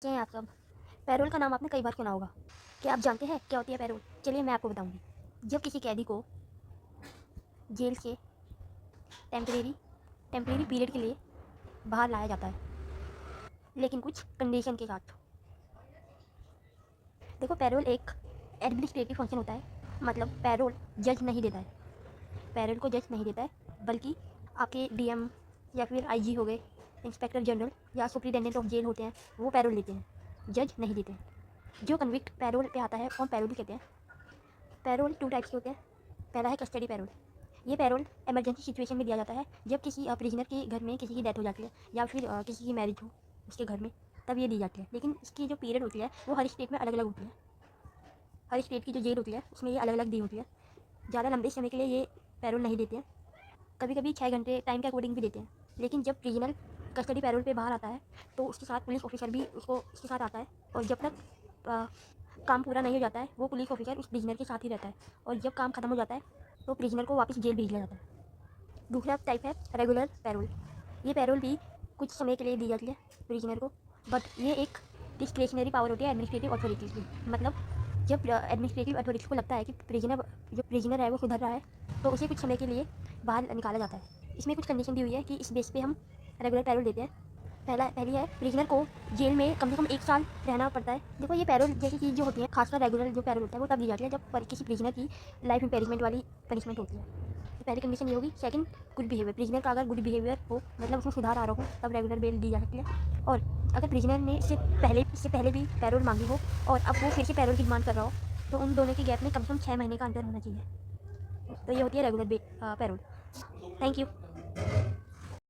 क्या हैं आप सब। पैरोल का नाम आपने कई बार सुना होगा। क्या आप जानते हैं क्या होती है पैरोल? चलिए मैं आपको बताऊंगी। जब किसी कैदी को जेल से टेम्परेरी पीरियड के लिए बाहर लाया जाता है, लेकिन कुछ कंडीशन के साथ। देखो, पैरोल एक एडमिनिस्ट्रेटिव फंक्शन होता है। मतलब पैरोल जज नहीं देता है, पैरोल को जज नहीं देता है, बल्कि आपके डीएम या फिर आईजी हो गए, इंस्पेक्टर जनरल या सुप्रिटेंडेंट ऑफ जेल होते हैं, वो पैरोल देते हैं, जज नहीं देते हैं। जो कन्विक्ट पैरोल पे आता है और पैरोल कहते हैं। पैरोल 2 टाइप्स के होते हैं। पहला है कस्टडी पैरोल। ये पैरोल इमरजेंसी सिचुएशन में दिया जाता है, जब किसी प्रिजनर के घर में किसी की डेथ हो जाती है या फिर किसी की मैरिज हो उसके घर में, तब ये दी जाती है। लेकिन इसकी जो पीरियड होती है वो हर स्टेट में अलग अलग होती है। हर स्टेट की जो जेल होती है उसमें ये अलग अलग दी होती है। ज़्यादा लंबे समय के लिए ये पैरोल नहीं देते हैं, कभी कभी 6 घंटे टाइम के अकॉर्डिंग भी देते हैं। लेकिन जब प्रिजनर कस्टडी पैरोल पे बाहर आता है तो उसके साथ पुलिस ऑफिसर भी उसके साथ आता है, और जब तक काम पूरा नहीं हो जाता है वो पुलिस ऑफिसर उस प्रिजनर के साथ ही रहता है, और जब काम खत्म हो जाता है तो प्रिजनर को वापस जेल भेज दिया जाता है। दूसरा टाइप है रेगुलर पैरोल। ये पैरोल भी कुछ समय के लिए दी जाती है प्रिजनर को, बट ये एक डिस्क्रिशनरी पावर होती है एडमिनिस्ट्रेटिव अथॉरिटीज़ की। मतलब जब एडमिनिस्ट्रेटिव अथॉरिटी को लगता है कि प्रिजनर है वो सुधर रहा है, तो उसे कुछ समय के लिए बाहर निकाला जाता है। इसमें कुछ कंडीशन दी हुई है कि इस बेस पे हम रेगुलर पैरोल देते हैं। पहली है, प्रिजनर को जेल में कम से कम 1 साल रहना पड़ता है। देखो, ये पैरोल जैसी चीज़ जो होती है, खासकर रेगुलर जो पैरोल होता है वो तब दी जाती है जब किसी प्रिजनर की लाइफ इम्पेरिजमेंट वाली पनिशमेंट होती है। तो पहली कंडीशन ये होगी। Second, good behaviour. प्रिजनर का अगर गुड बिहेवियर हो, मतलब उसमें सुधार आ रहा हो, तब रेगुलर बेल दी जा सकती है। और अगर प्रिजनर ने इससे पहले भी पैरोल मांगी हो और अब वो फिर से पैरोल की डिमांड कर रहा हो, तो उन दोनों के गैप में कम से कम 6 महीने का अंतर होना चाहिए। तो ये होती है रेगुलर पैरोल। Thank you.